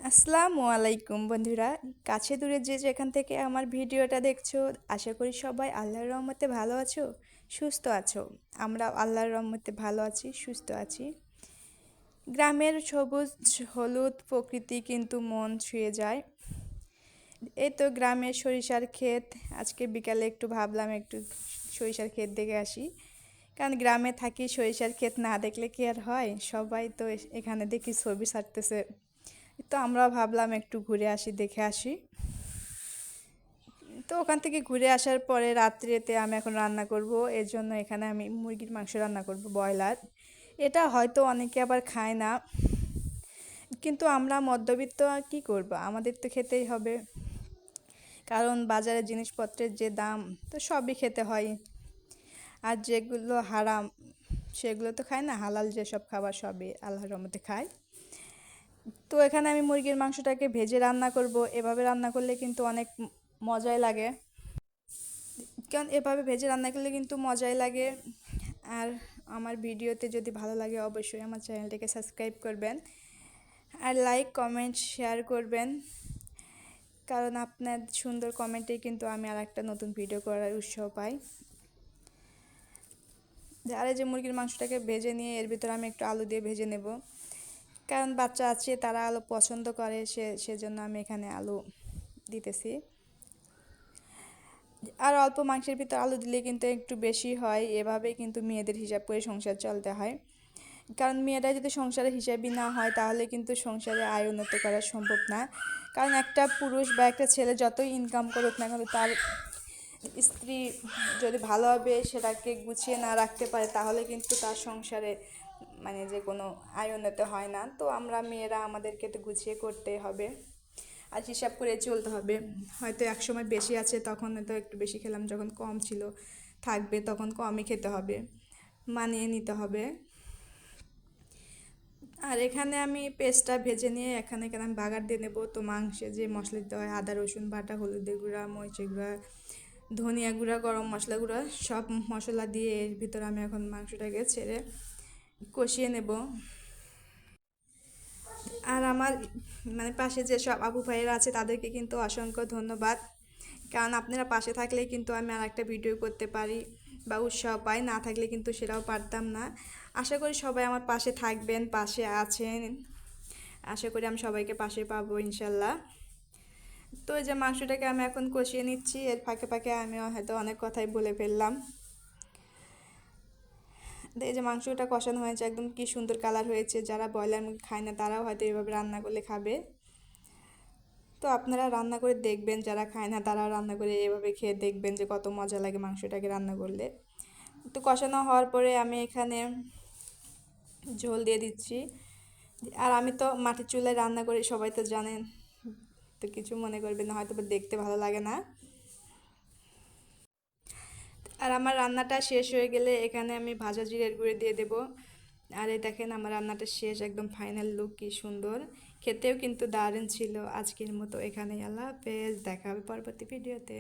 আসসালামু আলাইকুম বন্ধুরা, কাছে দূরে যে যেখান থেকে আমার ভিডিওটা দেখছো, আশা করি সবাই আল্লাহর রহমতে ভালো আছো, সুস্থ আছো। আমরা আল্লাহর রহমতে ভালো আছি, সুস্থ আছি। গ্রামের সবুজ হলুদ প্রকৃতি কিন্তু মন ছুঁয়ে যায়। এই তো গ্রামের সরিষার ক্ষেত। আজকে বিকালে একটু ভাবলাম একটু সরিষার ক্ষেত দেখে আসি, কারণ গ্রামে থাকি, সরিষার ক্ষেত না দেখলে কি আর হয়। সবাই তো এখানে দেখি ছবি ছাড়তেছে, তো আমরা ভাবলাম একটু ঘুরে আসি, দেখে আসি। তো ওখান থেকে ঘুরে আসার পরে রাত্রিতে আমি এখন রান্না করব, এর জন্য এখানে আমি মুরগির মাংস রান্না করব, ব্রয়লার। এটা হয়তো অনেকে আবার খায় না, কিন্তু আমরা মধ্যবিত্ত, আর কী করব, আমাদের তো খেতেই হবে। কারণ বাজারে জিনিসপত্রের যে দাম, তো সবই খেতে হয়। আর যেগুলো হারাম সেগুলো তো খায় না, হালাল যেসব খাবার সবই আল্লাহর রহমতে খায়। তো এখানে আমি মুরগির মাংসটাকে ভেজে রান্না করব। এভাবে রান্না করলে কিন্তু অনেক মজাই লাগে, কারণ এভাবে ভেজে রান্না করলে কিন্তু মজাই লাগে। আর আমার ভিডিওতে যদি ভালো লাগে অবশ্যই আমার চ্যানেলটাকে সাবস্ক্রাইব করবেন, আর লাইক কমেন্ট শেয়ার করবেন, কারণ আপনার সুন্দর কমেন্টে কিন্তু আমি আর একটা নতুন ভিডিও করার উৎসাহ পাই। আর এই যে মুরগির মাংসটাকে ভেজে নিয়ে এর ভিতরে আমি একটু আলু দিয়ে ভেজে নেব, কারণ বাচ্চা আছে, তারা আলু পছন্দ করে, সেজন্য আমি এখানে আলু দিতেছি। আর অল্প মাংসের ভিতর আলু দিলে কিন্তু একটু বেশি হয়। এভাবেই কিন্তু মেয়েদের হিসাব করে সংসার চলতে হয়, কারণ মেয়েরা যদি সংসারে হিসাবই না হয় তাহলে কিন্তু সংসারে আয় উন্নত করা সম্ভব না। কারণ একটা পুরুষ বা একটা ছেলে যতই ইনকাম করুক না কেন, তার স্ত্রী যদি ভালোভাবে সেটাকে গুছিয়ে না রাখতে পারে তাহলে কিন্তু তার সংসারে মানে যে কোনো আয় উন্নত হয় না। তো আমরা মেয়েরা আমাদেরকে তো গুছিয়ে করতে হবে, আর হিসাব করে চলতে হবে। হয়তো এক সময় বেশি আছে তখন হয়তো একটু বেশি খেলাম, যখন কম ছিল থাকবে তখন কমই খেতে হবে, মানিয়ে নিতে হবে। আর এখানে আমি পেস্টটা ভেজে নিয়ে এখানে আমি বাগার দিয়ে নেবো। তো মাংসে যে মশলা দিতে হয়, আদা রসুন বাটা, হলুদের গুঁড়া, মরিচের গুঁড়া, ধনিয়া গুঁড়া, গরম মশলা গুঁড়া, সব মশলা দিয়ে এর ভিতরে আমি এখন মাংসটাকে ছেড়ে কষিয়ে নেব। আর আমার মানে পাশে যে সব আপু ভাইয়েরা আছে তাদেরকে কিন্তু অসংখ্য ধন্যবাদ, কারণ আপনারা পাশে থাকলেই কিন্তু আমি আর একটা ভিডিও করতে পারি বা উৎসাহ পাই, না থাকলে কিন্তু সেটাও পারতাম না। আশা করি সবাই আমার পাশে থাকবেন, পাশে আছেন। আশা করি আমি সবাইকে পাশে পাবো ইনশাল্লাহ। তো এই যে মাংসটাকে আমি এখন কষিয়ে নিচ্ছি, এর ফাঁকে ফাঁকে আমিও হয়তো অনেক কথাই বলে ফেললাম। এই যে মাংসটা কষানো হয়েছে, একদম কি সুন্দর কালার হয়েছে। যারা ব্রয়লার মুরগি খায় না তারাও হয়তো এভাবে রান্না করলে খাবে। তো আপনারা রান্না করে দেখবেন, যারা খায় না তারাও রান্না করে এভাবে খেয়ে দেখবেন যে কত মজা লাগে মাংসটাকে রান্না করলে। তো কষানো হওয়ার পরে আমি এখানে ঝোল দিয়ে দিচ্ছি। আর আমি তো মাটির চুলায় রান্না করি, সবাই তো জানেন, তো কিছু মনে করবেন না, হয়তো দেখতে ভালো লাগে না। আর আমার রান্নাটা শেষ হয়ে গেলে এখানে আমি ভাজা জিরের গুঁড়ো দিয়ে দেব। আর এই দেখেন আমার রান্নাটা শেষ, একদম ফাইনাল লুক কি সুন্দর, খেতেও কিন্তু দারুণ ছিল। আজকের মতো এখানেই, আল্লাহ হাফেজ, দেখা হবে পরবর্তী ভিডিওতে।